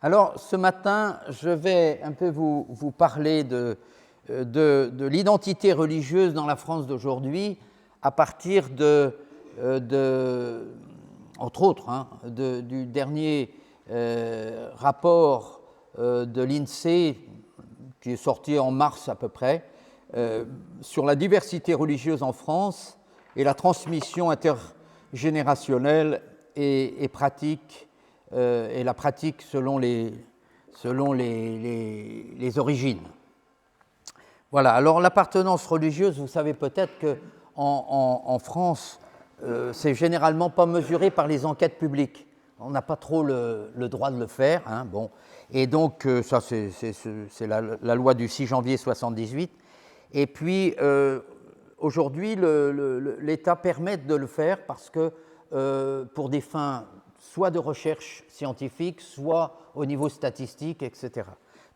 Alors, ce matin, je vais un peu vous parler de l'identité religieuse dans la France d'aujourd'hui à partir entre autres, du dernier rapport de l'INSEE qui est sorti en mars à peu près, sur la diversité religieuse en France et la transmission intergénérationnelle et pratique, et la pratique selon les origines. Voilà, alors l'appartenance religieuse, vous savez peut-être qu'en France, c'est généralement pas mesuré par les enquêtes publiques. On n'a pas trop le droit de le faire, hein, bon. Et donc, ça, c'est la loi du 6 janvier 78. Et puis, aujourd'hui, l'État permet de le faire parce que, pour des fins soit de recherche scientifique, soit au niveau statistique, etc.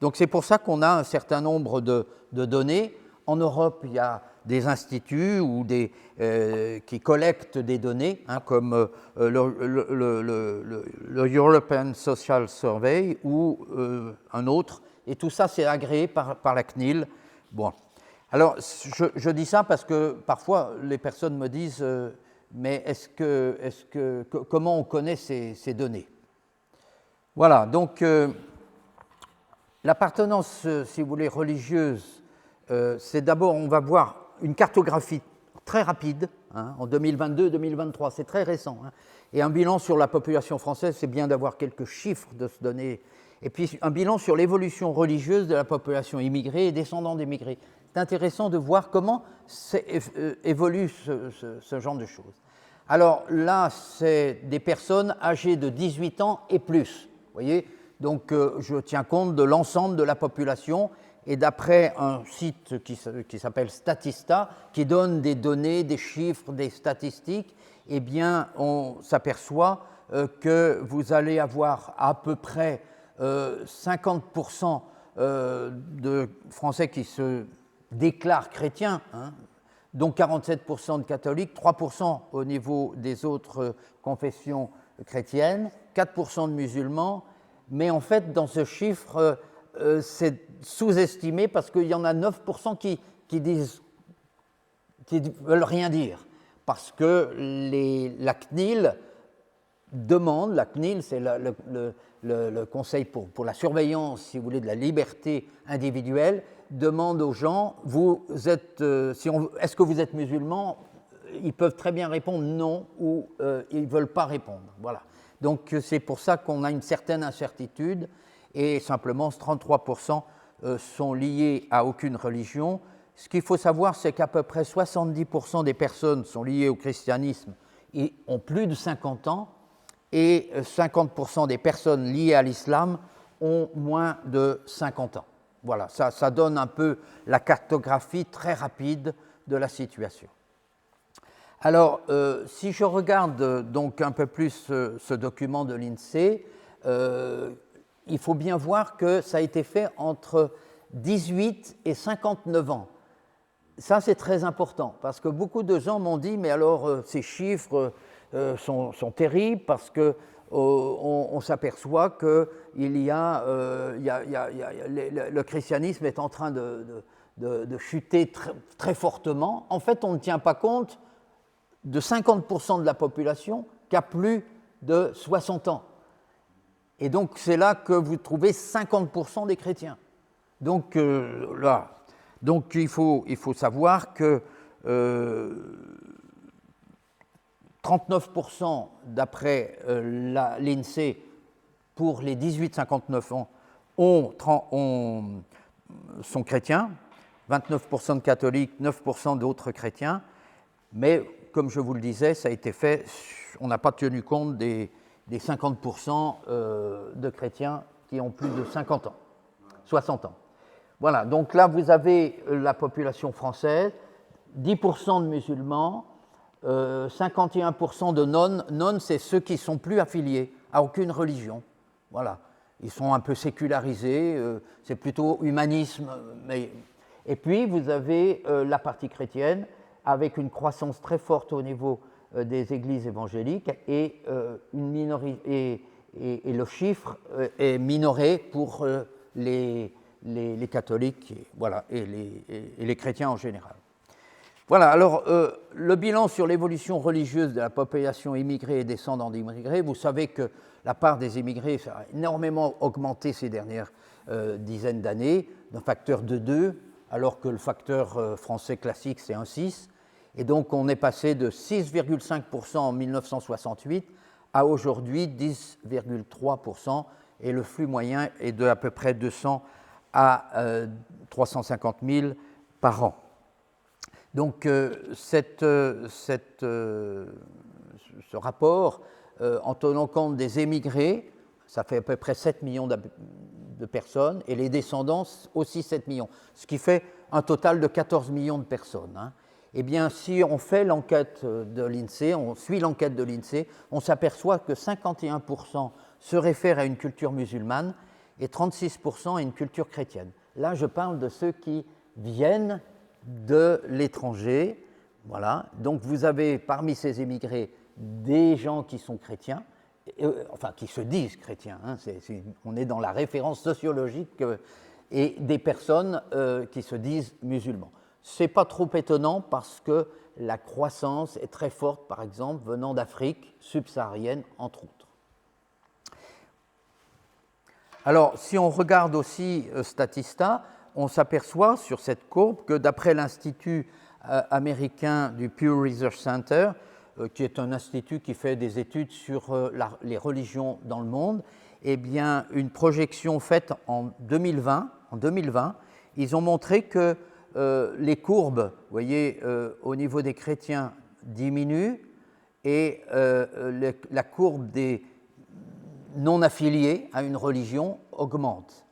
Donc, c'est pour ça qu'on a un certain nombre de données. En Europe, il y a des instituts qui collectent des données, hein, comme le European Social Survey ou un autre, et tout ça c'est agréé par la CNIL. Bon. Alors, je dis ça parce que parfois les personnes me disent mais comment on connaît ces données? Voilà, donc l'appartenance, si vous voulez, religieuse, c'est d'abord, on va voir une cartographie très rapide, hein, en 2022-2023, c'est très récent, hein, et un bilan sur la population française, c'est bien d'avoir quelques chiffres de se donner, et puis un bilan sur l'évolution religieuse de la population immigrée et descendants d'immigrés. C'est intéressant de voir comment évolue ce genre de choses. Alors là, c'est des personnes âgées de 18 ans et plus, vous voyez, donc je tiens compte de l'ensemble de la population. Et d'après un site qui s'appelle Statista, qui donne des données, des chiffres, des statistiques, eh bien, on s'aperçoit que vous allez avoir à peu près 50% de Français qui se déclarent chrétiens, hein, dont 47% de catholiques, 3% au niveau des autres confessions chrétiennes, 4% de musulmans, mais en fait, dans ce chiffre, c'est sous-estimé parce qu'il y en a 9% qui veulent rien dire. Parce que la CNIL demande, la CNIL, c'est le Conseil pour la surveillance, si vous voulez, de la liberté individuelle, demande aux gens, est-ce que vous êtes musulman? Ils peuvent très bien répondre non ou ils ne veulent pas répondre. Voilà. Donc c'est pour ça qu'on a une certaine incertitude. Et simplement 33% sont liés à aucune religion. Ce qu'il faut savoir, c'est qu'à peu près 70% des personnes sont liées au christianisme et ont plus de 50 ans, et 50% des personnes liées à l'islam ont moins de 50 ans. Voilà, ça donne un peu la cartographie très rapide de la situation. Alors, si je regarde donc un peu plus ce document de l'INSEE, il faut bien voir que ça a été fait entre 18 et 59 ans. Ça, c'est très important, parce que beaucoup de gens m'ont dit, mais alors, ces chiffres sont terribles, parce qu'on s'aperçoit que le christianisme est en train de chuter très fortement. En fait, on ne tient pas compte de 50% de la population qui a plus de 60 ans. Et donc, c'est là que vous trouvez 50% des chrétiens. Donc, donc il faut savoir que 39% d'après l'INSEE pour les 18-59 ans sont chrétiens, 29% de catholiques, 9% d'autres chrétiens, mais comme je vous le disais, ça a été fait, on n'a pas tenu compte des 50% de chrétiens qui ont plus de 50 ans, 60 ans. Voilà, donc là vous avez la population française, 10% de musulmans, 51% de nonnes. Nonnes, c'est ceux qui ne sont plus affiliés à aucune religion. Voilà, ils sont un peu sécularisés, c'est plutôt humanisme. Et puis vous avez la partie chrétienne, avec une croissance très forte au niveau des églises évangéliques et et le chiffre est minoré pour les catholiques voilà, et les chrétiens en général. Voilà, alors le bilan sur l'évolution religieuse de la population immigrée et descendants d'immigrés, vous savez que la part des immigrés ça a énormément augmenté ces dernières dizaines d'années, d'un facteur de 2, alors que le facteur français classique c'est 1,6. Et donc on est passé de 6,5% en 1968 à aujourd'hui 10,3%, et le flux moyen est de à peu près 200 à 350 000 par an. Donc ce rapport, en tenant compte des émigrés, ça fait à peu près 7 millions de personnes, et les descendants aussi 7 millions, ce qui fait un total de 14 millions de personnes. Hein. Eh bien, si on fait l'enquête de l'INSEE, on suit l'enquête de l'INSEE, on s'aperçoit que 51% se réfèrent à une culture musulmane et 36% à une culture chrétienne. Là, je parle de ceux qui viennent de l'étranger. Voilà. Donc, vous avez parmi ces émigrés des gens qui sont chrétiens, enfin, qui se disent chrétiens, hein, on est dans la référence sociologique, et des personnes qui se disent musulmans. Ce n'est pas trop étonnant parce que la croissance est très forte, par exemple, venant d'Afrique subsaharienne, entre autres. Alors, si on regarde aussi Statista, on s'aperçoit sur cette courbe que d'après l'Institut américain du Pew Research Center, qui est un institut qui fait des études sur les religions dans le monde, eh bien, une projection faite en 2020, ils ont montré que les courbes, vous voyez, au niveau des chrétiens diminuent et la courbe des non affiliés à une religion augmente.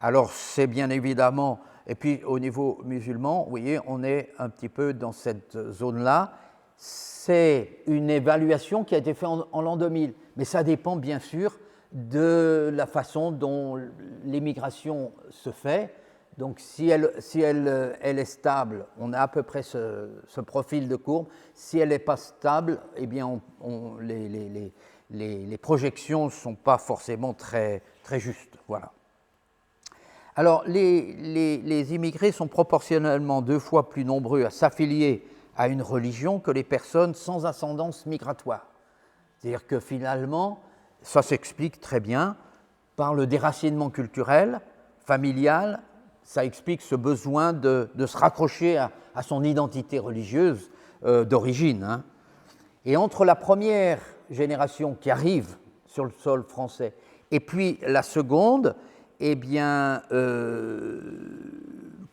Alors, c'est bien évidemment, et puis au niveau musulman, vous voyez, on est un petit peu dans cette zone-là. C'est une évaluation qui a été faite en l'an 2000, mais ça dépend bien sûr de la façon dont l'émigration se fait. Donc, si elle est stable, on a à peu près ce profil de courbe. Si elle n'est pas stable, eh bien, les projections ne sont pas forcément très, très justes. Voilà. Alors, les immigrés sont proportionnellement 2 fois plus nombreux à s'affilier à une religion que les personnes sans ascendance migratoire. C'est-à-dire que finalement, ça s'explique très bien par le déracinement culturel, familial. Ça explique ce besoin de se raccrocher à son identité religieuse d'origine. Hein. Et entre la première génération qui arrive sur le sol français et puis la seconde, eh bien, que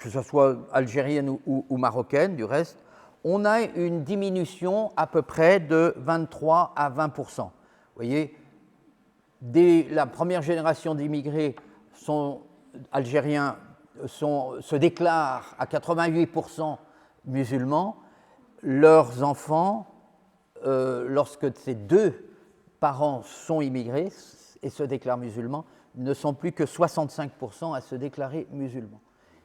ce soit algérienne ou marocaine, du reste, on a une diminution à peu près de 23 à 20%. Vous voyez, dès la première génération d'immigrés algériens se déclarent à 88% musulmans, leurs enfants, lorsque ces 2 parents sont immigrés et se déclarent musulmans, ne sont plus que 65% à se déclarer musulmans.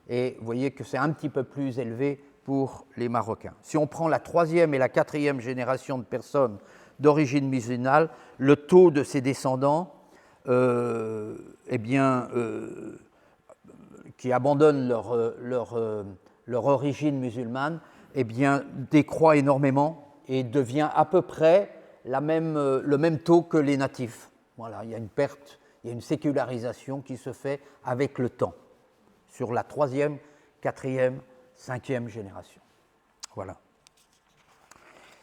Et vous voyez que c'est un petit peu plus élevé pour les Marocains. Si on prend la 3e et la 4e génération de personnes d'origine musulmane, le taux de ces descendants qui abandonnent leur origine musulmane, eh bien, décroît énormément et devient à peu près le même taux que les natifs. Voilà, il y a une perte, il y a une sécularisation qui se fait avec le temps, sur la 3e, 4e, 5e génération. Voilà.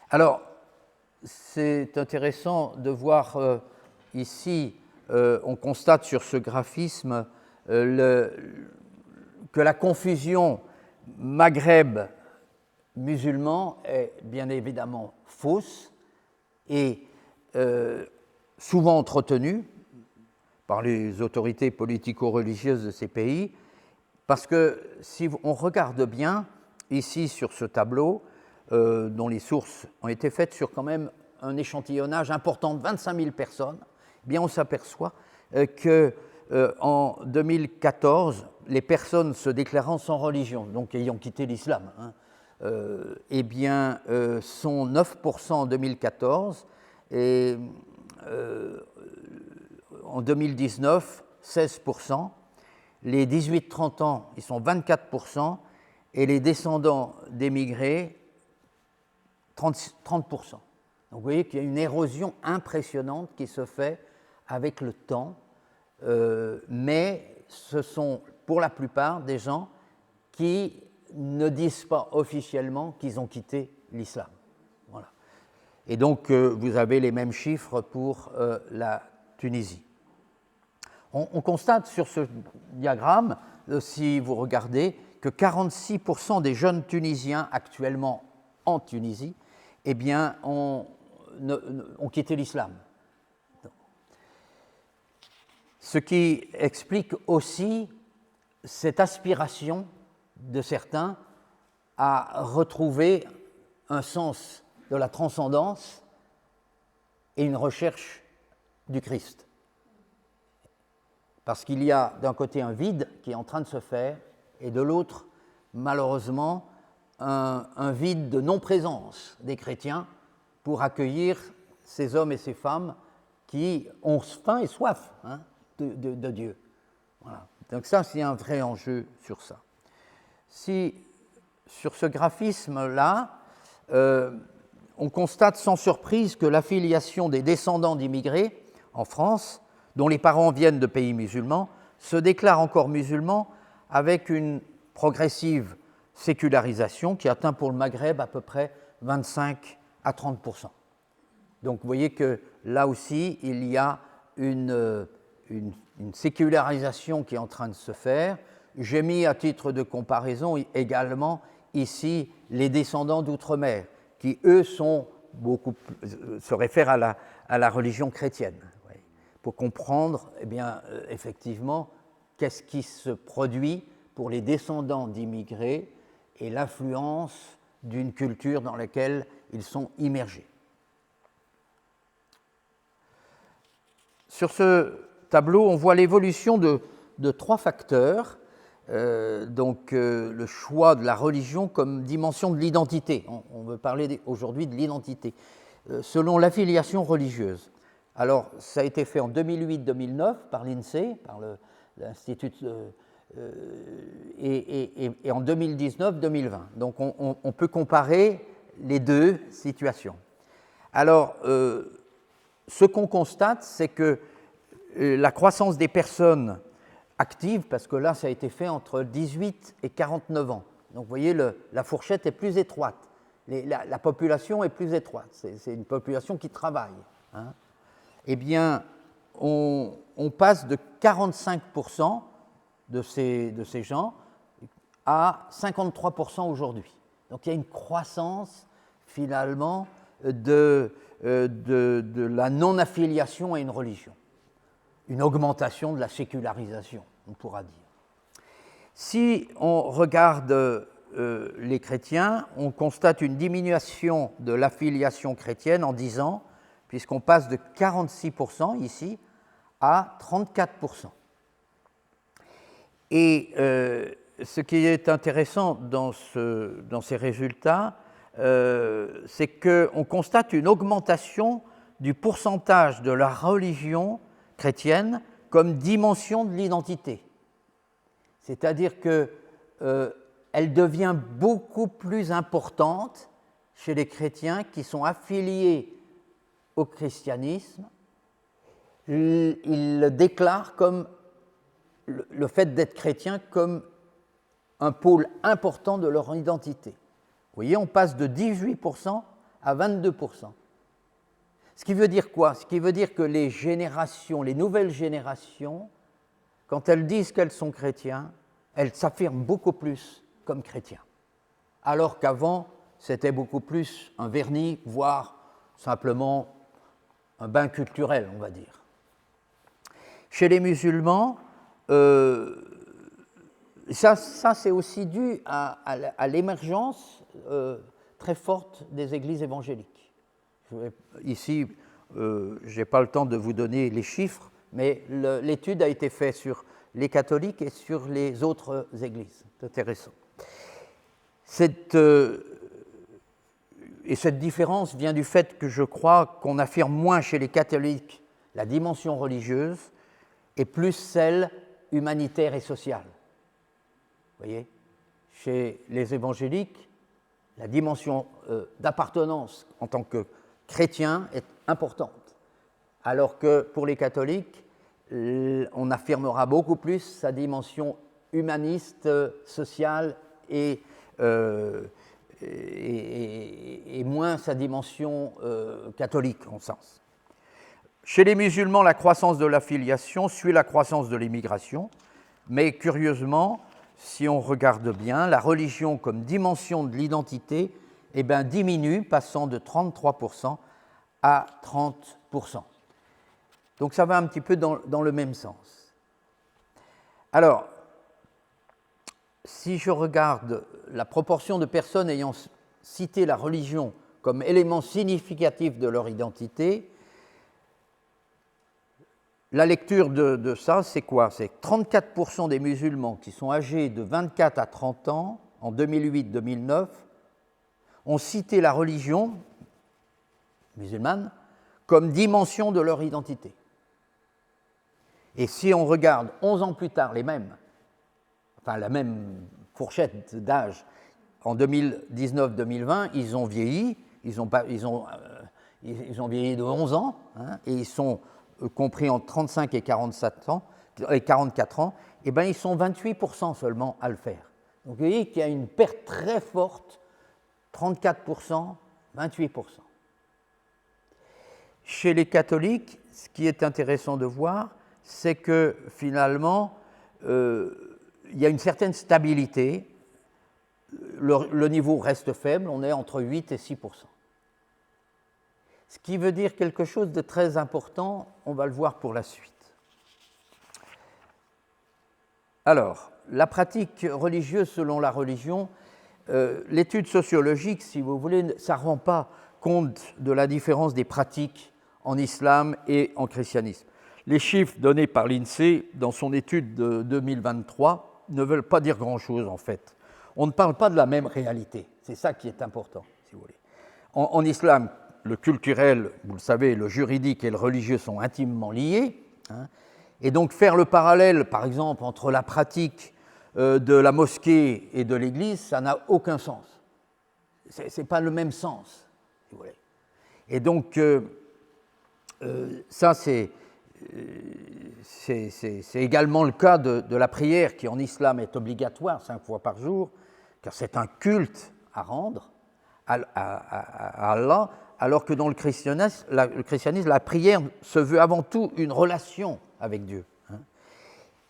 Alors, c'est intéressant de voir ici, on constate sur ce graphisme que la confusion Maghreb musulman est bien évidemment fausse et souvent entretenue par les autorités politico-religieuses de ces pays, parce que si on regarde bien ici sur ce tableau, dont les sources ont été faites sur quand même un échantillonnage important de 25 000 personnes, eh bien on s'aperçoit qu'en 2014, les personnes se déclarant sans religion, donc ayant quitté l'islam, eh bien, sont 9% en 2014 et en 2019, 16%. Les 18-30 ans, ils sont 24%. Et les descendants d'émigrés, 30%. Donc vous voyez qu'il y a une érosion impressionnante qui se fait avec le temps, mais ce sont pour la plupart des gens qui ne disent pas officiellement qu'ils ont quitté l'islam. Voilà. Et donc vous avez les mêmes chiffres pour la Tunisie. On constate sur ce diagramme, si vous regardez, que 46% des jeunes Tunisiens actuellement en Tunisie eh bien, ont quitté l'islam. Ce qui explique aussi cette aspiration de certains à retrouver un sens de la transcendance et une recherche du Christ. Parce qu'il y a d'un côté un vide qui est en train de se faire et de l'autre, malheureusement, un vide de non-présence des chrétiens pour accueillir ces hommes et ces femmes qui ont faim et soif de Dieu. Voilà. Donc ça, c'est un vrai enjeu sur ça. Si, sur ce graphisme-là, on constate sans surprise que l'affiliation des descendants d'immigrés en France, dont les parents viennent de pays musulmans, se déclare encore musulmans avec une progressive sécularisation qui atteint pour le Maghreb à peu près 25 à 30%. Donc vous voyez que là aussi, il y a une sécularisation qui est en train de se faire. J'ai mis à titre de comparaison également ici les descendants d'outre-mer, qui eux se réfèrent à la religion chrétienne, pour comprendre eh bien, effectivement qu'est-ce qui se produit pour les descendants d'immigrés et l'influence d'une culture dans laquelle ils sont immergés. Sur ce tableau, on voit l'évolution de trois facteurs. Le choix de la religion comme dimension de l'identité. On veut parler aujourd'hui de l'identité, selon l'affiliation religieuse. Alors, ça a été fait en 2008-2009 par l'INSEE, par l'Institut, et en 2019-2020. Donc, on peut comparer les deux situations. Alors, ce qu'on constate, c'est que la croissance des personnes actives, parce que là, ça a été fait entre 18 et 49 ans. Donc, vous voyez, la fourchette est plus étroite. La population est plus étroite. C'est une population qui travaille. Hein. Eh bien, on passe de 45% de ces gens à 53% aujourd'hui. Donc, il y a une croissance, finalement, de la non-affiliation à une religion. Une augmentation de la sécularisation, on pourra dire. Si on regarde les chrétiens, on constate une diminution de l'affiliation chrétienne en 10 ans, puisqu'on passe de 46% ici à 34%. Et ce qui est intéressant dans ces résultats, c'est qu'on constate une augmentation du pourcentage de la religion chrétienne comme dimension de l'identité. C'est-à-dire qu'elle devient beaucoup plus importante chez les chrétiens qui sont affiliés au christianisme. Ils le déclarent comme le fait d'être chrétien comme un pôle important de leur identité. Vous voyez, on passe de 18% à 22%. Ce qui veut dire quoi? Ce qui veut dire que les nouvelles générations, quand elles disent qu'elles sont chrétiens, elles s'affirment beaucoup plus comme chrétiens. Alors qu'avant, c'était beaucoup plus un vernis, voire simplement un bain culturel, on va dire. Chez les musulmans, ça c'est aussi dû à l'émergence très forte des églises évangéliques. Ici, je n'ai pas le temps de vous donner les chiffres, mais l'étude a été faite sur les catholiques et sur les autres églises. C'est intéressant. Cette différence vient du fait que je crois qu'on affirme moins chez les catholiques la dimension religieuse et plus celle humanitaire et sociale. Vous voyez, chez les évangéliques, la dimension d'appartenance en tant que chrétien est importante, alors que pour les catholiques, on affirmera beaucoup plus sa dimension humaniste, sociale et moins sa dimension catholique en sens. Chez les musulmans, la croissance de l'affiliation suit la croissance de l'immigration, mais curieusement, si on regarde bien, la religion comme dimension de l'identité diminue, passant de 33% à 30%. Donc ça va un petit peu dans le même sens. Alors, si je regarde la proportion de personnes ayant cité la religion comme élément significatif de leur identité, la lecture de ça, c'est quoi? C'est 34% des musulmans qui sont âgés de 24 à 30 ans, en 2008-2009, ont cité la religion musulmane comme dimension de leur identité. Et si on regarde 11 ans plus tard, la même fourchette d'âge, en 2019-2020, ils ont vieilli, ils ont vieilli de 11 ans, et ils sont compris entre 35 et 44 ans, ils sont 28% seulement à le faire. Donc vous voyez qu'il y a une perte très forte, 34%, 28%. Chez les catholiques, ce qui est intéressant de voir, c'est que finalement, il y a une certaine stabilité, le niveau reste faible, on est entre 8 et 6%. Ce qui veut dire quelque chose de très important, on va le voir pour la suite. Alors, la pratique religieuse selon la religion, l'étude sociologique, si vous voulez, ça ne rend pas compte de la différence des pratiques en islam et en christianisme. Les chiffres donnés par l'INSEE dans son étude de 2023 ne veulent pas dire grand-chose en fait. On ne parle pas de la même réalité, c'est ça qui est important, si vous voulez. En islam, le culturel, vous le savez, le juridique et le religieux sont intimement liés, et donc faire le parallèle, par exemple, entre la pratique de la mosquée et de l'église, ça n'a aucun sens. Ce n'est pas le même sens, si vous voulez. Et donc, ça, c'est également le cas de la prière qui, en islam, est obligatoire 5 fois par jour, car c'est un culte à rendre à Allah, alors que dans le christianisme, la prière se veut avant tout une relation avec Dieu,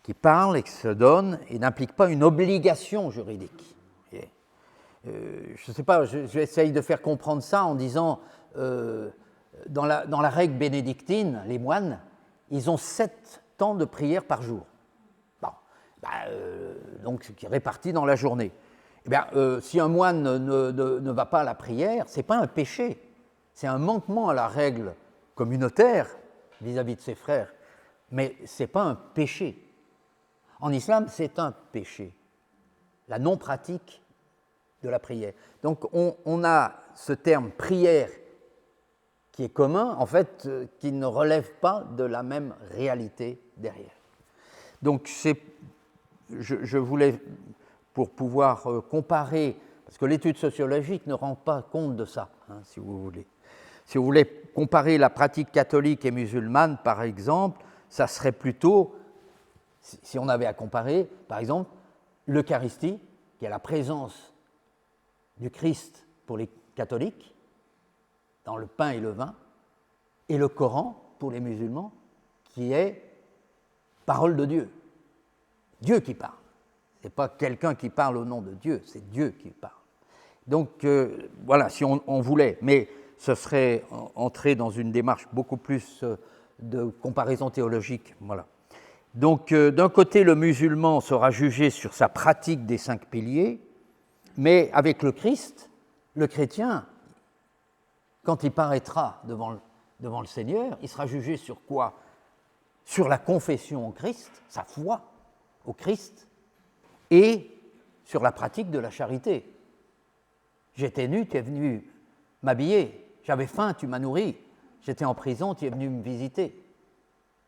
qui parle et qui se donne et n'implique pas une obligation juridique. Je ne sais pas, j'essaye de faire comprendre ça en disant, dans la règle bénédictine, les moines, ils ont 7 temps de prière par jour. Bon, donc, qui est réparti dans la journée. Eh bien, si un moine ne va pas à la prière, ce n'est pas un péché, c'est un manquement à la règle communautaire vis-à-vis de ses frères, mais ce n'est pas un péché. En islam, c'est un péché, la non-pratique de la prière. Donc, on a ce terme prière qui est commun, en fait, qui ne relève pas de la même réalité derrière. Donc, je voulais, pour pouvoir comparer, parce que l'étude sociologique ne rend pas compte de ça, si vous voulez. Si vous voulez comparer la pratique catholique et musulmane, par exemple, ça serait plutôt, si on avait à comparer, par exemple, l'Eucharistie, qui est la présence du Christ pour les catholiques, dans le pain et le vin, et le Coran pour les musulmans, qui est parole de Dieu. Dieu qui parle. Ce n'est pas quelqu'un qui parle au nom de Dieu, c'est Dieu qui parle. Donc, voilà, si on voulait, mais ce serait entrer dans une démarche beaucoup plus de comparaison théologique. Voilà. Donc, d'un côté, le musulman sera jugé sur sa pratique des 5 piliers, mais avec le Christ, le chrétien, quand il paraîtra devant le Seigneur, il sera jugé sur quoi? Sur la confession au Christ, sa foi au Christ, et sur la pratique de la charité. J'étais nu, tu es venu m'habiller. J'avais faim, tu m'as nourri. J'étais en prison, tu es venu me visiter.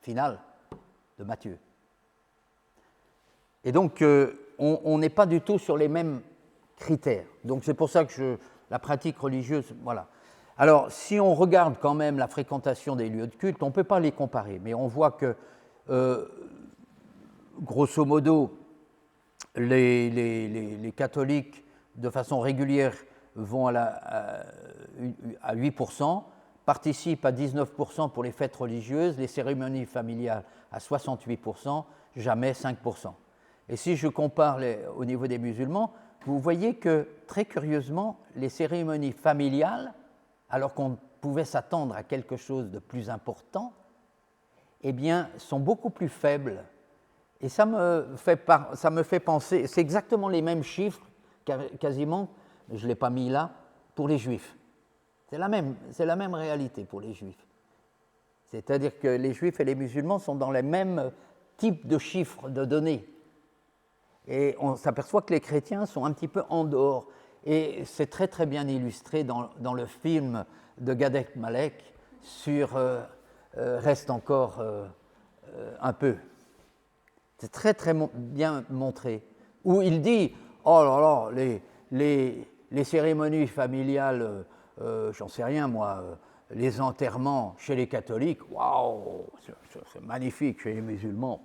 Final de Matthieu. Et donc, on n'est pas du tout sur les mêmes critères. Donc, c'est pour ça que la pratique religieuse, voilà. Alors, si on regarde quand même la fréquentation des lieux de culte, on ne peut pas les comparer, mais on voit que, grosso modo, les catholiques, de façon régulière, vont à 8%, participent à 19% pour les fêtes religieuses, les cérémonies familiales à 68%, jamais 5%. Et si je compare au niveau des musulmans, vous voyez que, très curieusement, les cérémonies familiales, alors qu'on pouvait s'attendre à quelque chose de plus important, eh bien, sont beaucoup plus faibles. Et ça me fait penser, c'est exactement les mêmes chiffres, quasiment, je ne l'ai pas mis là, pour les juifs. C'est la même réalité pour les juifs. C'est-à-dire que les juifs et les musulmans sont dans les mêmes types de chiffres, de données. Et on s'aperçoit que les chrétiens sont un petit peu en dehors. Et c'est très très bien illustré dans le film de Gad Elmaleh sur Reste encore un peu. C'est très très bien montré. Où il dit, oh là là, les cérémonies familiales, j'en sais rien moi, les enterrements chez les catholiques, waouh, c'est magnifique, chez les musulmans.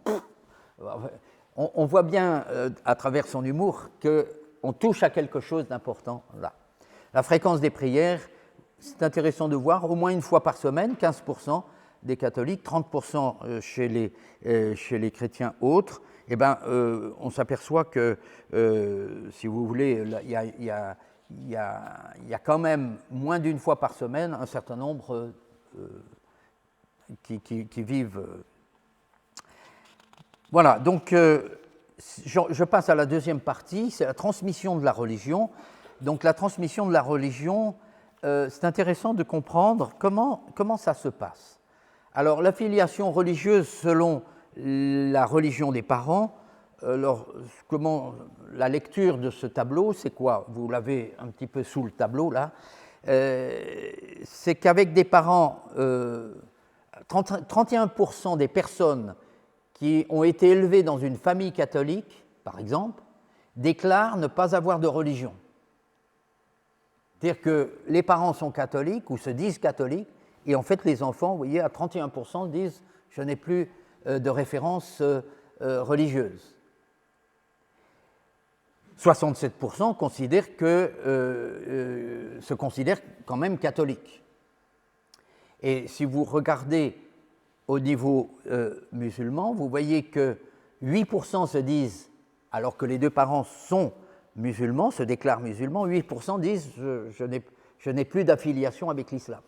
On voit bien à travers son humour qu'on touche à quelque chose d'important là. La fréquence des prières, c'est intéressant de voir, au moins une fois par semaine, 15% des catholiques, 30% chez les chrétiens autres. Eh bien, on s'aperçoit que, si vous voulez, il y a quand même moins d'une fois par semaine un certain nombre qui vivent. Voilà, donc je passe à la deuxième partie, c'est la transmission de la religion. Donc la transmission de la religion, c'est intéressant de comprendre comment ça se passe. Alors l'affiliation religieuse selon la religion des parents, la lecture de ce tableau, c'est quoi? Vous l'avez un petit peu sous le tableau là. C'est qu'avec des parents, 31% des personnes qui ont été élevées dans une famille catholique, par exemple, déclarent ne pas avoir de religion. C'est-à-dire que les parents sont catholiques ou se disent catholiques, et en fait les enfants, vous voyez, à 31% disent « je n'ai plus de référence religieuse ». 67% se considèrent quand même catholiques. Et si vous regardez au niveau musulman, vous voyez que 8% se disent, alors que les deux parents sont musulmans, se déclarent musulmans, 8% disent je n'ai plus d'affiliation avec l'islam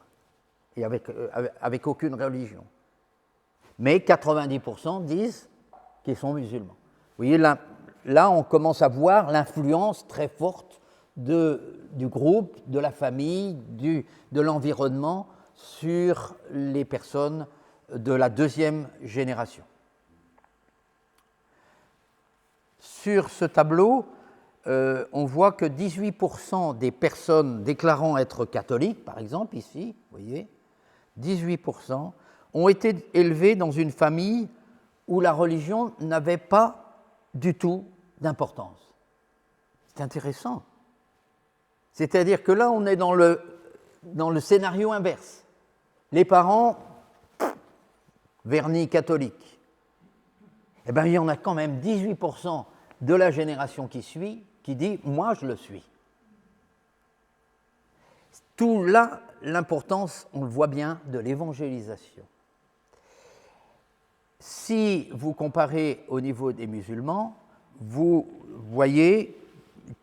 et avec aucune religion. Mais 90% disent qu'ils sont musulmans. Vous voyez, là on commence à voir l'influence très forte du groupe, de la famille, de l'environnement sur les personnes de la deuxième génération. Sur ce tableau, on voit que 18% des personnes déclarant être catholiques, par exemple ici, vous voyez, 18% ont été élevées dans une famille où la religion n'avait pas du tout d'importance. C'est intéressant. C'est-à-dire que là, on est dans le scénario inverse. Les parents, vernis catholiques. Eh bien, il y en a quand même 18% de la génération qui suit qui dit « moi, je le suis ». Tout là, l'importance, on le voit bien, de l'évangélisation. Si vous comparez au niveau des musulmans, vous voyez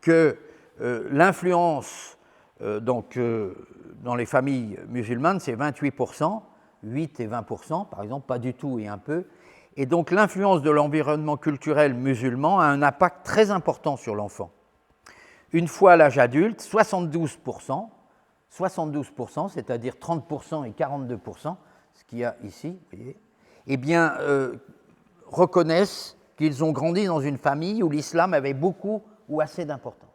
que l'influence dans les familles musulmanes, c'est 28%, 8 et 20%, par exemple, pas du tout et un peu. Et donc l'influence de l'environnement culturel musulman a un impact très important sur l'enfant. Une fois à l'âge adulte, 72%, c'est-à-dire 30% et 42%, ce qu'il y a ici, vous voyez, eh bien, reconnaissent qu'ils ont grandi dans une famille où l'islam avait beaucoup ou assez d'importance.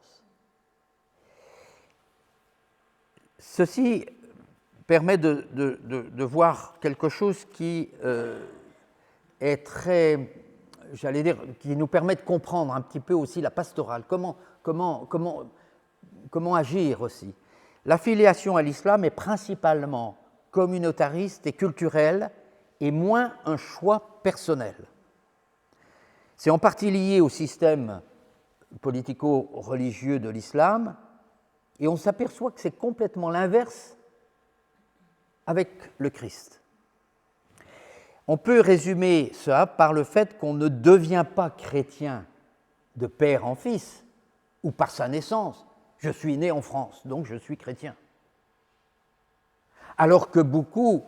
Ceci permet de voir quelque chose qui est très, j'allais dire, qui nous permet de comprendre un petit peu aussi la pastorale, comment agir aussi. L'affiliation à l'islam est principalement communautariste et culturelle et moins un choix personnel. C'est en partie lié au système politico-religieux de l'islam et on s'aperçoit que c'est complètement l'inverse avec le Christ. On peut résumer ça par le fait qu'on ne devient pas chrétien de père en fils ou par sa naissance. Je suis né en France, donc je suis chrétien. Alors que beaucoup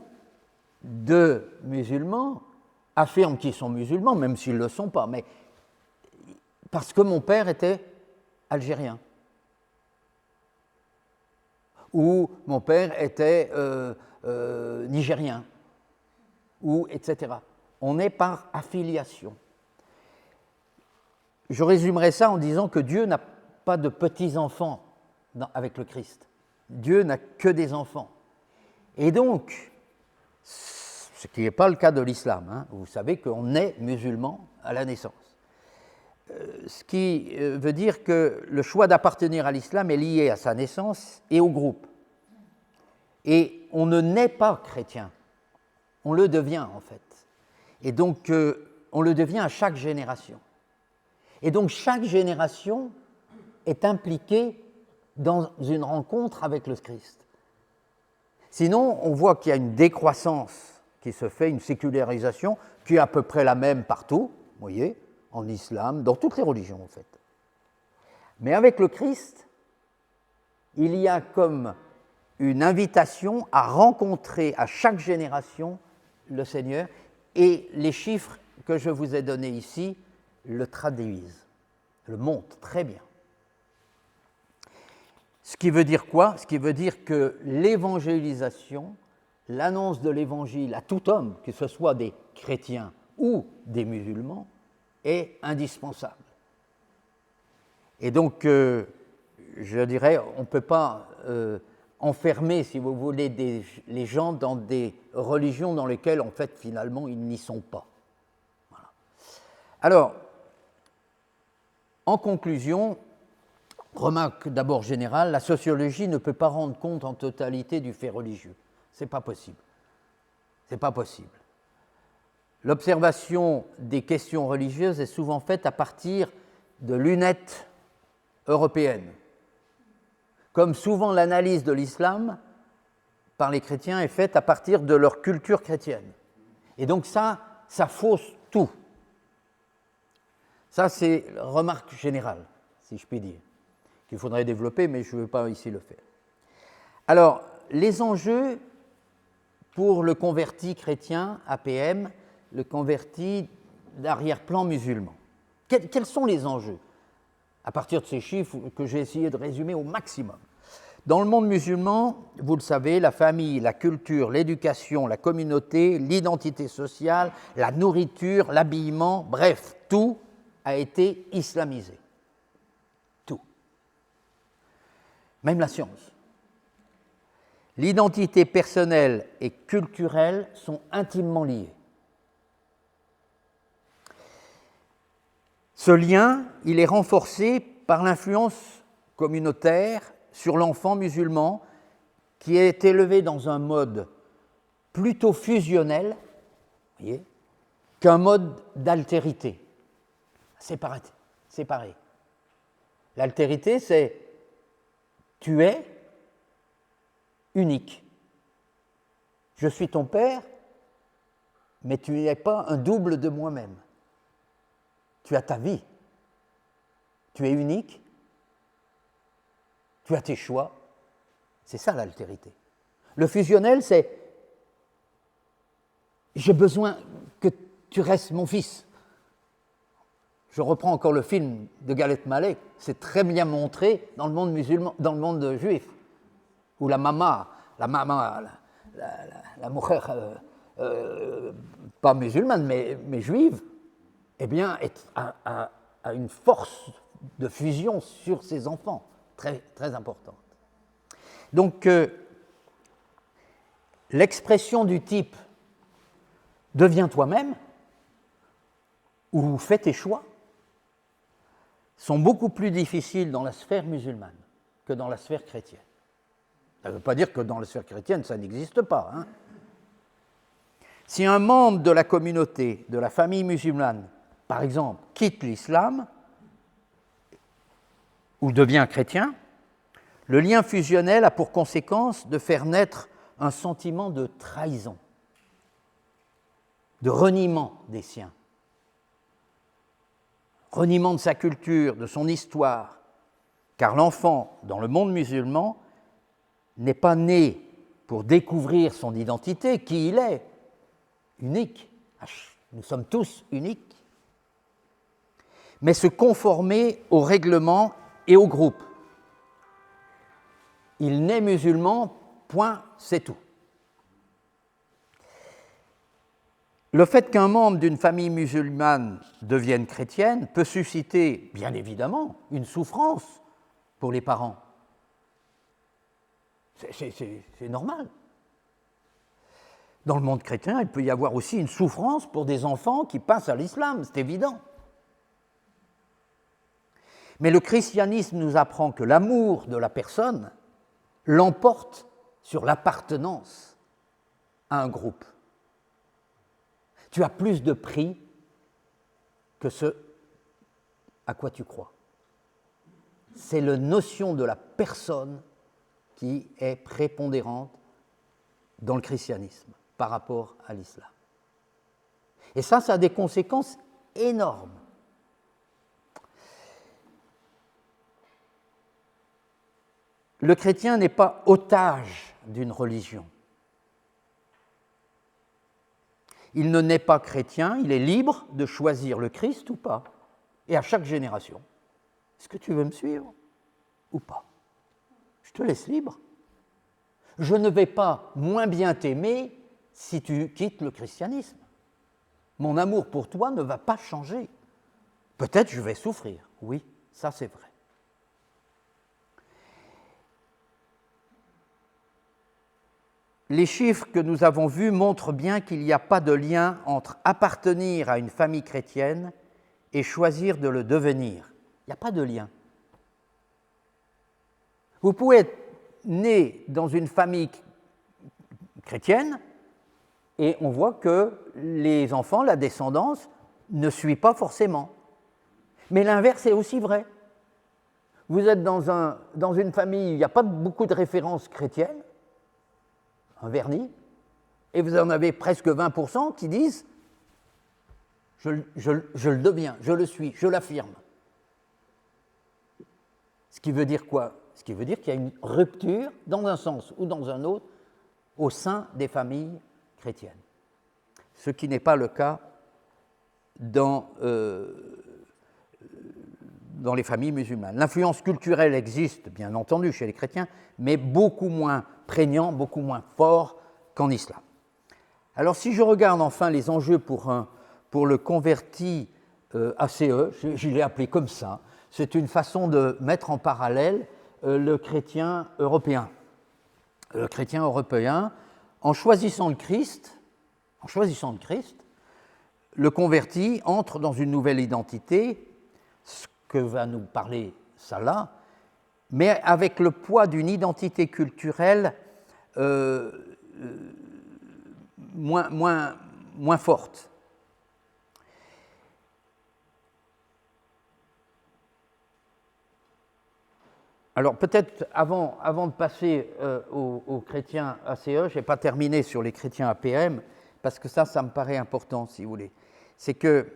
de musulmans affirment qu'ils sont musulmans, même s'ils ne le sont pas, mais parce que mon père était algérien. Ou mon père était nigérien, ou etc. On est par affiliation. Je résumerai ça en disant que Dieu n'a pas de petits-enfants avec le Christ. Dieu n'a que des enfants. Et donc, ce qui n'est pas le cas de l'islam, hein, vous savez qu'on est musulman à la naissance. Ce qui veut dire que le choix d'appartenir à l'islam est lié à sa naissance et au groupe. Et on ne naît pas chrétien, on le devient en fait. Et donc, on le devient à chaque génération. Et donc, chaque génération est impliquée dans une rencontre avec le Christ. Sinon, on voit qu'il y a une décroissance qui se fait, une sécularisation, qui est à peu près la même partout, vous voyez, en islam, dans toutes les religions en fait. Mais avec le Christ, il y a comme une invitation à rencontrer à chaque génération le Seigneur, et les chiffres que je vous ai donnés ici le traduisent, le montrent très bien. Ce qui veut dire quoi? Ce qui veut dire que l'évangélisation, l'annonce de l'évangile à tout homme, que ce soit des chrétiens ou des musulmans, est indispensable. Et donc, je dirais, on ne peut pas enfermer, si vous voulez, les gens dans des religions dans lesquelles, en fait, finalement, ils n'y sont pas. Voilà. Alors, en conclusion, remarque d'abord générale, la sociologie ne peut pas rendre compte en totalité du fait religieux. Ce n'est pas possible. Ce n'est pas possible. L'observation des questions religieuses est souvent faite à partir de lunettes européennes. Comme souvent l'analyse de l'islam par les chrétiens est faite à partir de leur culture chrétienne. Et donc ça fausse tout. Ça, c'est la remarque générale, si je puis dire, qu'il faudrait développer, mais je ne veux pas ici le faire. Alors, les enjeux pour le converti chrétien, APM, le converti d'arrière-plan musulman. Quels sont les enjeux? À partir de ces chiffres que j'ai essayé de résumer au maximum. Dans le monde musulman, vous le savez, la famille, la culture, l'éducation, la communauté, l'identité sociale, la nourriture, l'habillement, bref, tout a été islamisé. Tout. Même la science. L'identité personnelle et culturelle sont intimement liées. Ce lien, il est renforcé par l'influence communautaire sur l'enfant musulman qui est élevé dans un mode plutôt fusionnel, voyez, qu'un mode d'altérité, séparé. L'altérité, c'est tu es unique. Je suis ton père, mais tu n'es pas un double de moi-même. Tu as ta vie. Tu es unique. Tu as tes choix. C'est ça l'altérité. Le fusionnel, c'est j'ai besoin que tu restes mon fils. Je reprends encore le film de Galette Malek, c'est très bien montré dans le monde musulman, dans le monde juif, où la mujer, pas musulmane, mais juive, eh bien, a une force de fusion sur ses enfants, très, très importante. Donc, l'expression du type « deviens toi-même », ou fais tes choix, sont beaucoup plus difficiles dans la sphère musulmane que dans la sphère chrétienne. Ça ne veut pas dire que dans la sphère chrétienne, ça n'existe pas. Hein. Si un membre de la communauté, de la famille musulmane, par exemple, quitte l'islam ou devient chrétien, le lien fusionnel a pour conséquence de faire naître un sentiment de trahison, de reniement des siens, reniement de sa culture, de son histoire, car l'enfant, dans le monde musulman, n'est pas né pour découvrir son identité, qui il est, unique, nous sommes tous uniques, mais se conformer aux règlements et au groupe. Il naît musulman, point, c'est tout. Le fait qu'un membre d'une famille musulmane devienne chrétienne peut susciter, bien évidemment, une souffrance pour les parents. C'est normal. Dans le monde chrétien, il peut y avoir aussi une souffrance pour des enfants qui passent à l'islam, c'est évident. Mais le christianisme nous apprend que l'amour de la personne l'emporte sur l'appartenance à un groupe. Tu as plus de prix que ce à quoi tu crois. C'est la notion de la personne qui est prépondérante dans le christianisme par rapport à l'islam. Et ça a des conséquences énormes. Le chrétien n'est pas otage d'une religion. Il ne naît pas chrétien, il est libre de choisir le Christ ou pas. Et à chaque génération, est-ce que tu veux me suivre ou pas? Je te laisse libre. Je ne vais pas moins bien t'aimer si tu quittes le christianisme. Mon amour pour toi ne va pas changer. Peut-être je vais souffrir, oui, ça c'est vrai. Les chiffres que nous avons vus montrent bien qu'il n'y a pas de lien entre appartenir à une famille chrétienne et choisir de le devenir. Il n'y a pas de lien. Vous pouvez être né dans une famille chrétienne et on voit que les enfants, la descendance, ne suit pas forcément. Mais l'inverse est aussi vrai. Vous êtes dans une famille où il n'y a pas beaucoup de références chrétiennes, un vernis, et vous en avez presque 20% qui disent je le deviens, je le suis, je l'affirme. Ce qui veut dire quoi? Ce qui veut dire qu'il y a une rupture, dans un sens ou dans un autre, au sein des familles chrétiennes. Ce qui n'est pas le cas dans les familles musulmanes. L'influence culturelle existe, bien entendu, chez les chrétiens, mais beaucoup moins prégnant, beaucoup moins fort qu'en islam. Alors, si je regarde enfin les enjeux pour le converti ACE, je l'ai appelé comme ça, c'est une façon de mettre en parallèle le chrétien européen. Le chrétien européen, en choisissant le Christ, le converti entre dans une nouvelle identité, ce que va nous parler Salah, mais avec le poids d'une identité culturelle moins forte. Alors peut-être avant de passer aux chrétiens ACE, je n'ai pas terminé sur les chrétiens APM, parce que ça me paraît important, si vous voulez. C'est que,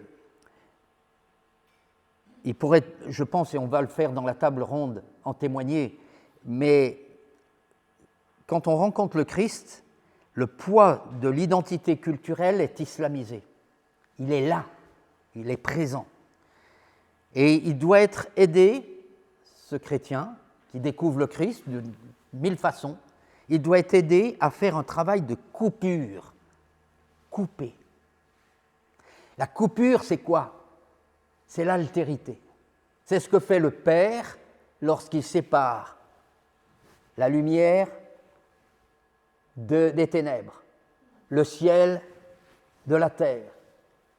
il pourrait, je pense, et on va le faire dans la table ronde, en témoigner, mais quand on rencontre le Christ, le poids de l'identité culturelle est islamisé. Il est là, il est présent. Et il doit être aidé, ce chrétien, qui découvre le Christ de 1000 façons, il doit être aidé à faire un travail de coupure. Couper. La coupure, c'est quoi? C'est l'altérité. C'est ce que fait le Père lorsqu'il sépare la lumière des ténèbres, le ciel de la terre,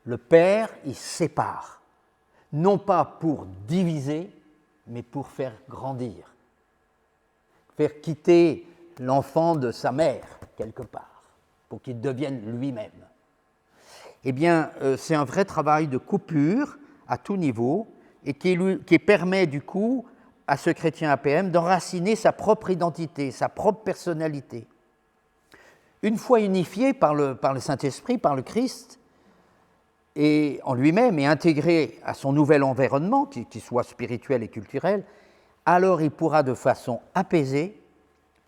le père, il sépare, non pas pour diviser, mais pour faire grandir, faire quitter l'enfant de sa mère, quelque part, pour qu'il devienne lui-même. Eh bien, c'est un vrai travail de coupure à tout niveau et qui permet du coup à ce chrétien APM d'enraciner sa propre identité, sa propre personnalité. Une fois unifié par le Saint-Esprit, par le Christ, et en lui-même, et intégré à son nouvel environnement, qui soit spirituel et culturel, alors il pourra de façon apaisée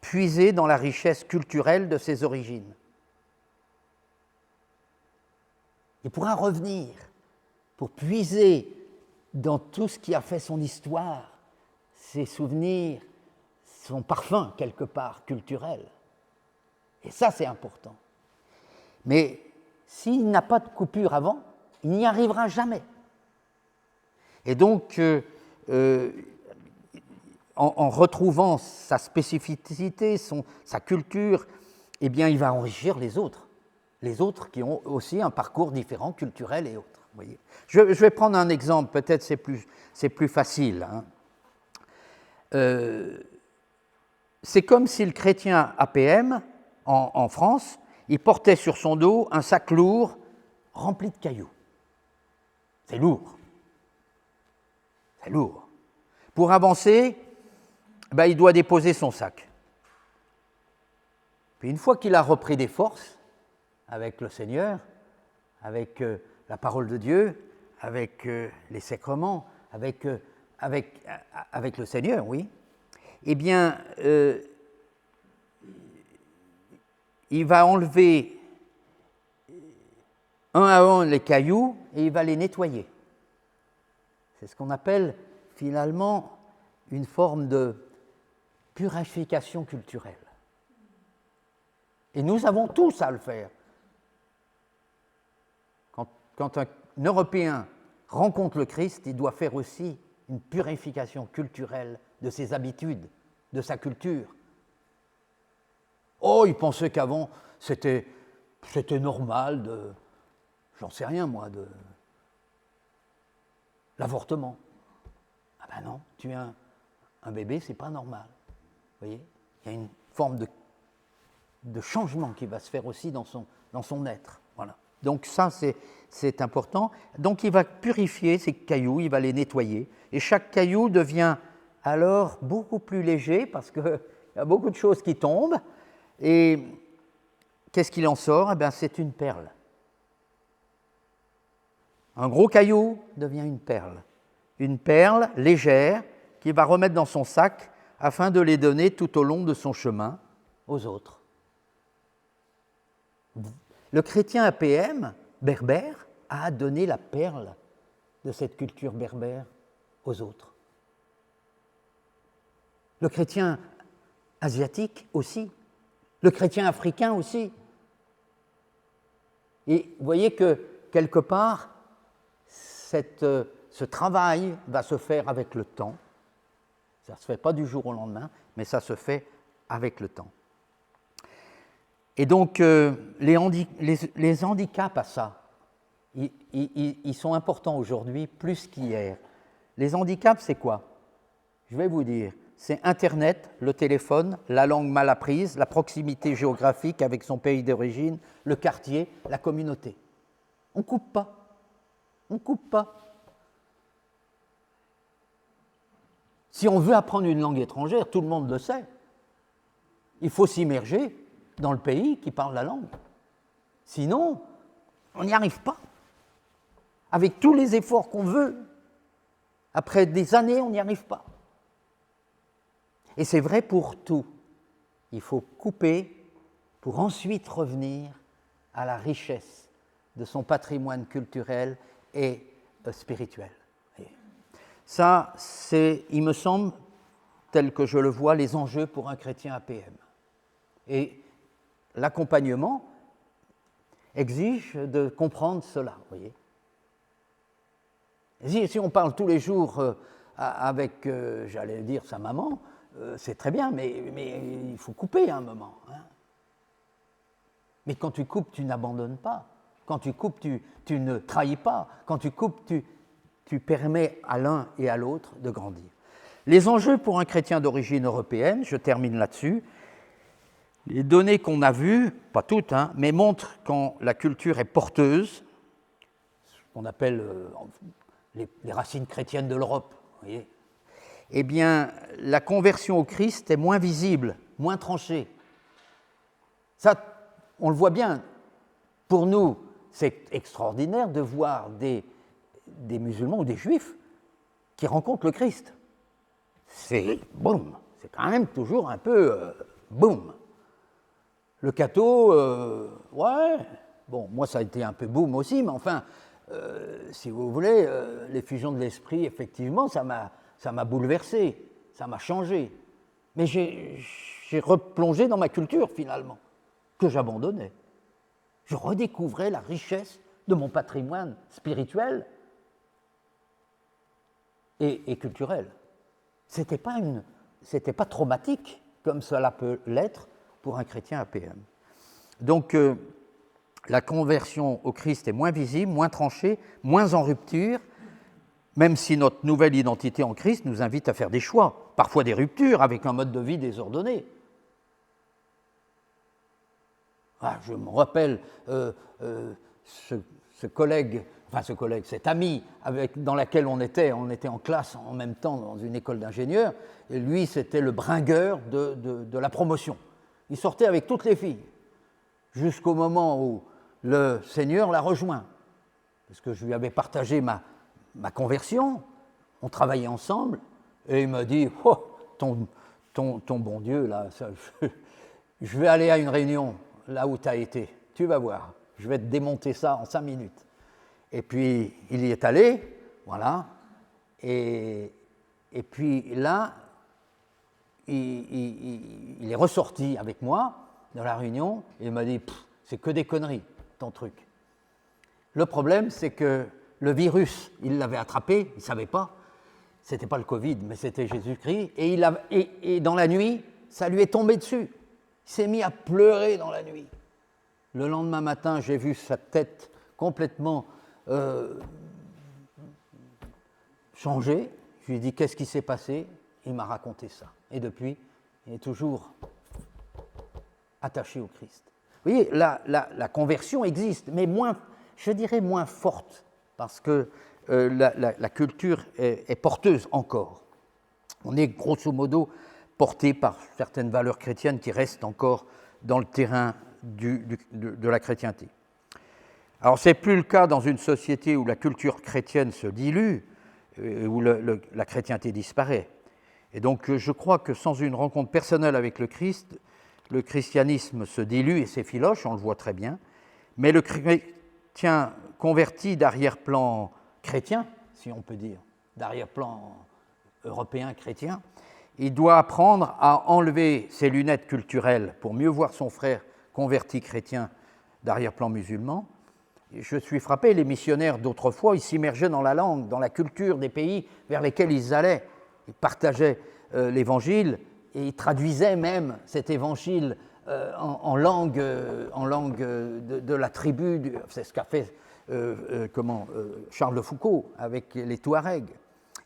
puiser dans la richesse culturelle de ses origines. Il pourra revenir pour puiser dans tout ce qui a fait son histoire, ses souvenirs, son parfum, quelque part, culturel. Et ça, c'est important. Mais s'il n'a pas de coupure avant, il n'y arrivera jamais. Et donc, en retrouvant sa spécificité, sa culture, eh bien, il va enrichir les autres qui ont aussi un parcours différent, culturel et autres. Vous voyez. Je vais prendre un exemple, peut-être c'est plus facile. Hein. C'est comme si le chrétien APM, en France, il portait sur son dos un sac lourd rempli de cailloux. C'est lourd. C'est lourd. Pour avancer, ben, il doit déposer son sac. Puis une fois qu'il a repris des forces, avec le Seigneur, avec la parole de Dieu, avec les sacrements, avec le Seigneur, oui, eh bien, il va enlever un à un les cailloux et il va les nettoyer. C'est ce qu'on appelle finalement une forme de purification culturelle. Et nous avons tous à le faire. Quand un Européen rencontre le Christ, il doit faire aussi une purification culturelle de ses habitudes, de sa culture. Oh, il pensait qu'avant, c'était normal de, j'en sais rien moi, de l'avortement. Ah ben non, tuer un bébé, c'est pas normal. Vous voyez, il y a une forme de changement qui va se faire aussi dans son être. Voilà. Donc ça, c'est important. Donc il va purifier ces cailloux, il va les nettoyer. Et chaque caillou devient alors beaucoup plus léger parce qu'il y a beaucoup de choses qui tombent. Et qu'est-ce qu'il en sort? Eh bien, c'est une perle. Un gros caillou devient une perle. Une perle légère qu'il va remettre dans son sac afin de les donner tout au long de son chemin aux autres. Le chrétien APM, berbère, a donné la perle de cette culture berbère aux autres. Le chrétien asiatique aussi. Le chrétien africain aussi. Et vous voyez que, quelque part, ce travail va se faire avec le temps. Ça ne se fait pas du jour au lendemain, mais ça se fait avec le temps. Et donc, les handicaps à ça, ils sont importants aujourd'hui plus qu'hier. Les handicaps, c'est quoi? Je vais vous dire, c'est Internet, le téléphone, la langue mal apprise, la proximité géographique avec son pays d'origine, le quartier, la communauté. On ne coupe pas. On ne coupe pas. Si on veut apprendre une langue étrangère, tout le monde le sait. Il faut s'immerger dans le pays qui parle la langue. Sinon, on n'y arrive pas. Avec tous les efforts qu'on veut, après des années, on n'y arrive pas. Et c'est vrai pour tout. Il faut couper pour ensuite revenir à la richesse de son patrimoine culturel et spirituel. Ça, c'est, il me semble, tel que je le vois, les enjeux pour un chrétien APM. Et l'accompagnement exige de comprendre cela, vous voyez. Si on parle tous les jours avec, j'allais dire, sa maman, c'est très bien, mais il faut couper à un moment. Hein. Mais quand tu coupes, tu n'abandonnes pas. Quand tu coupes, tu ne trahis pas. Quand tu coupes, tu permets à l'un et à l'autre de grandir. Les enjeux pour un chrétien d'origine européenne, je termine là-dessus. Les données qu'on a vues, pas toutes, mais montrent quand la culture est porteuse, ce qu'on appelle les racines chrétiennes de l'Europe, vous voyez, eh bien, la conversion au Christ est moins visible, moins tranchée. Ça, on le voit bien. Pour nous, c'est extraordinaire de voir des musulmans ou des juifs qui rencontrent le Christ. C'est boum, c'est quand même toujours un peu boum. Le catho, ouais, bon, moi ça a été un peu boum aussi, mais enfin, si vous voulez, l'effusion de l'esprit, effectivement, ça m'a bouleversé, ça m'a changé. Mais j'ai replongé dans ma culture, finalement, que j'abandonnais. Je redécouvrais la richesse de mon patrimoine spirituel et culturel. C'était pas traumatique, comme cela peut l'être pour un chrétien APM. Donc, la conversion au Christ est moins visible, moins tranchée, moins en rupture, même si notre nouvelle identité en Christ nous invite à faire des choix, parfois des ruptures avec un mode de vie désordonné. Ah, je me rappelle cet ami dans laquelle on était en classe en même temps dans une école d'ingénieurs, et lui, c'était le bringueur de la promotion. Il sortait avec toutes les filles, jusqu'au moment où le Seigneur l'a rejoint, parce que je lui avais partagé ma conversion, on travaillait ensemble, et il m'a dit « Oh, ton bon Dieu, là, je vais aller à une réunion, là où tu as été, tu vas voir, je vais te démonter ça en 5 minutes. » Et puis, il y est allé, voilà, et puis là, il est ressorti avec moi dans la réunion et il m'a dit « c'est que des conneries, ton truc ». Le problème, c'est que le virus, il l'avait attrapé, il ne savait pas, c'était pas le Covid, mais c'était Jésus-Christ, et dans la nuit, ça lui est tombé dessus. Il s'est mis à pleurer dans la nuit. Le lendemain matin, j'ai vu sa tête complètement changée. Je lui ai dit « qu'est-ce qui s'est passé ?» Il m'a raconté ça. Et depuis, il est toujours attaché au Christ. Vous voyez, la conversion existe, mais moins, je dirais moins forte, parce que la culture est porteuse encore. On est grosso modo porté par certaines valeurs chrétiennes qui restent encore dans le terrain de la chrétienté. Alors, ce n'est plus le cas dans une société où la culture chrétienne se dilue, où la chrétienté disparaît. Et donc, je crois que sans une rencontre personnelle avec le Christ, le christianisme se dilue et s'effiloche, on le voit très bien, mais le chrétien converti d'arrière-plan chrétien, si on peut dire, d'arrière-plan européen chrétien, il doit apprendre à enlever ses lunettes culturelles pour mieux voir son frère converti chrétien d'arrière-plan musulman. Et je suis frappé, les missionnaires d'autrefois, ils s'immergeaient dans la langue, dans la culture des pays vers lesquels ils allaient. Ils partageaient l'évangile et ils traduisaient même cet évangile en langue de la tribu. C'est ce qu'a fait Charles de Foucault avec les Touaregs.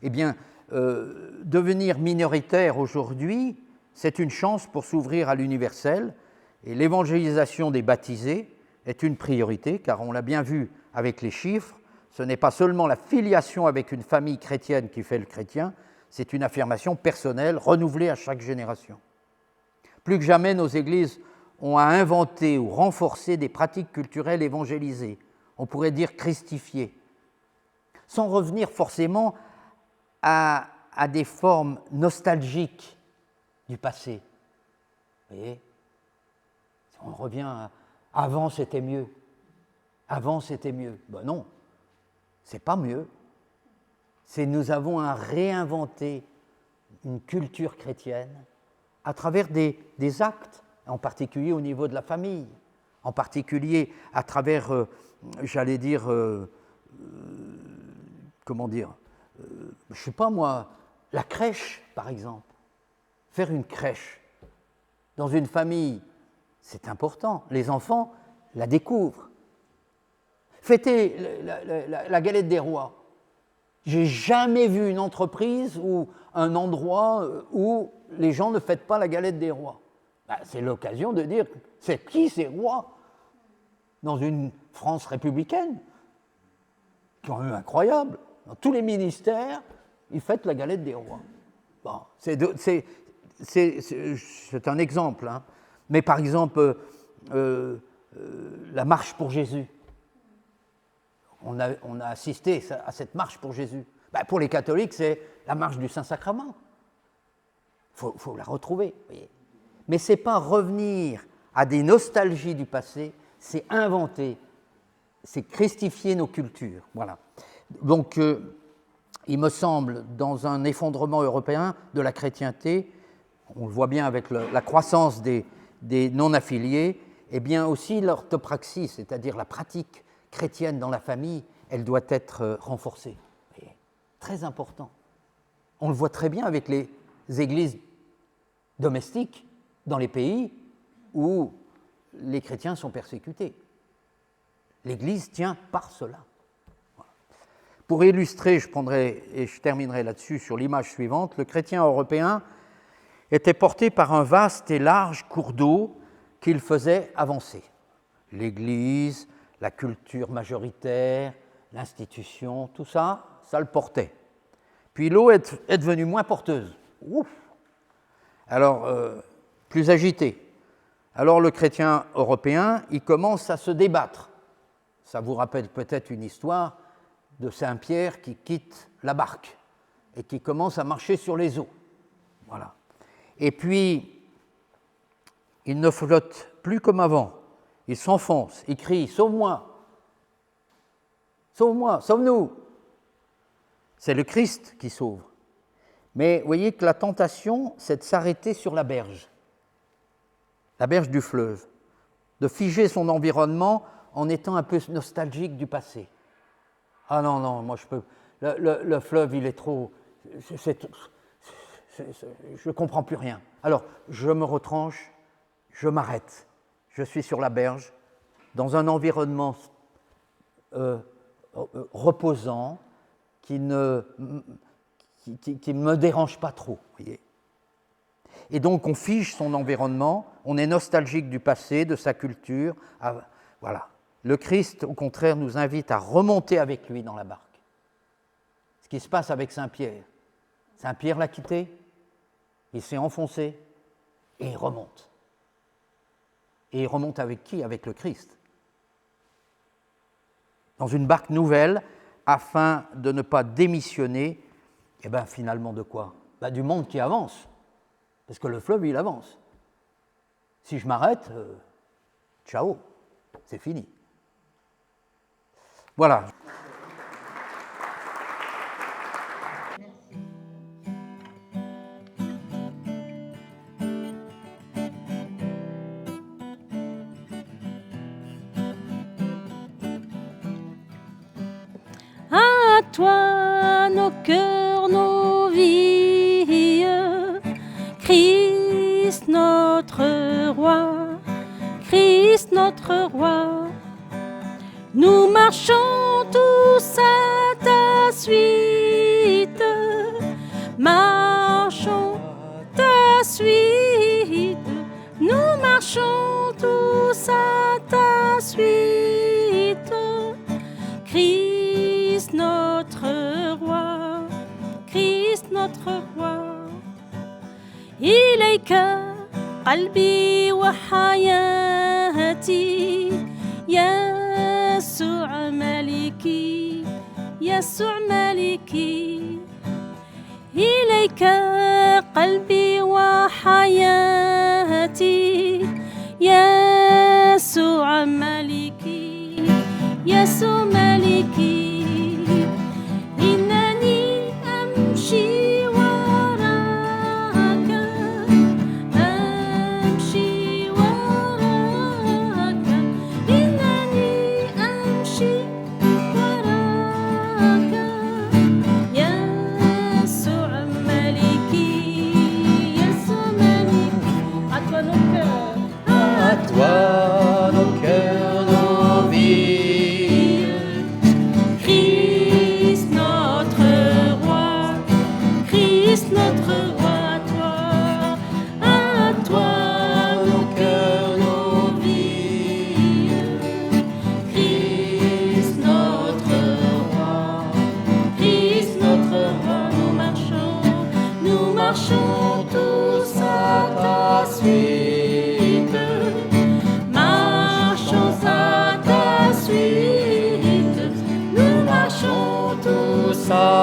Eh bien, devenir minoritaire aujourd'hui, c'est une chance pour s'ouvrir à l'universel, et l'évangélisation des baptisés est une priorité, car on l'a bien vu avec les chiffres, ce n'est pas seulement la filiation avec une famille chrétienne qui fait le chrétien, c'est une affirmation personnelle renouvelée à chaque génération. Plus que jamais, nos églises ont à inventer ou renforcer des pratiques culturelles évangélisées, on pourrait dire christifiées, sans revenir forcément à des formes nostalgiques du passé. Vous voyez ? On revient à « avant c'était mieux ». Avant c'était mieux. Ben non, c'est pas mieux. Nous avons à réinventer une culture chrétienne à travers des actes, en particulier au niveau de la famille, en particulier à travers, je ne sais pas moi, la crèche, par exemple. Faire une crèche dans une famille, c'est important. Les enfants la découvrent. Fêter la galette des rois. J'ai jamais vu une entreprise ou un endroit où les gens ne fêtent pas la galette des rois. Ben, c'est l'occasion de dire, c'est qui ces rois dans une France républicaine, quand même incroyable. Dans tous les ministères, ils fêtent la galette des rois. Bon, c'est un exemple. Hein. Mais par exemple, la marche pour Jésus. On a assisté à cette marche pour Jésus. Ben, pour les catholiques, c'est la marche du Saint-Sacrement. Il faut la retrouver. Voyez. Mais ce n'est pas revenir à des nostalgies du passé, c'est inventer, c'est christifier nos cultures. Voilà. Donc, il me semble, dans un effondrement européen de la chrétienté, on le voit bien avec la croissance des non-affiliés, et bien aussi l'orthopraxie, c'est-à-dire la pratique chrétienne dans la famille, elle doit être renforcée. Très important. On le voit très bien avec les églises domestiques dans les pays où les chrétiens sont persécutés. L'Église tient par cela. Voilà. Pour illustrer, je prendrai et je terminerai là-dessus sur l'image suivante, le chrétien européen était porté par un vaste et large cours d'eau qu'il faisait avancer. L'Église, la culture majoritaire, l'institution, tout ça, ça le portait. Puis l'eau est devenue moins porteuse. Ouf. Alors, plus agitée. Alors le chrétien européen, il commence à se débattre. Ça vous rappelle peut-être une histoire de Saint-Pierre qui quitte la barque et qui commence à marcher sur les eaux. Voilà. Et puis, il ne flotte plus comme avant. Il s'enfonce, il crie « Sauve-moi ! Sauve-moi, sauve-nous !» C'est le Christ qui sauve. Mais vous voyez que la tentation, c'est de s'arrêter sur la berge du fleuve, de figer son environnement en étant un peu nostalgique du passé. Ah non, non, moi je peux... Le fleuve, il est trop... je ne comprends plus rien. Alors, je me retranche, je m'arrête. Je suis sur la berge, dans un environnement reposant, qui ne me dérange pas trop. Voyez. Et donc, on fige son environnement, on est nostalgique du passé, de sa culture. Voilà. Le Christ, au contraire, nous invite à remonter avec lui dans la barque. Ce qui se passe avec Saint-Pierre. Saint-Pierre l'a quitté, il s'est enfoncé, et il remonte. Et il remonte avec qui? Avec le Christ. Dans une barque nouvelle, afin de ne pas démissionner, et bien finalement de quoi? Du monde qui avance. Parce que le fleuve, il avance. Si je m'arrête, ciao, c'est fini. Voilà. À toi, nos cœurs, nos vies, Christ notre roi, Christ notre roi. Nous marchons tous à ta suite, marchons ta suite, nous marchons tous à ta suite, Christ notre roi, Christ notre roi. إليك قلبي وحياتي يسوع ملكي يسوع ملكي إليك قلبي وحياتي يسوع ملكي يسوع ملكي إنني أمشي وراك أمشي وراك إنني أمشي وراك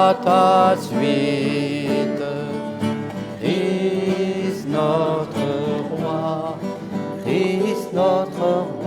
à ta suite. Christ notre roi, Christ notre roi.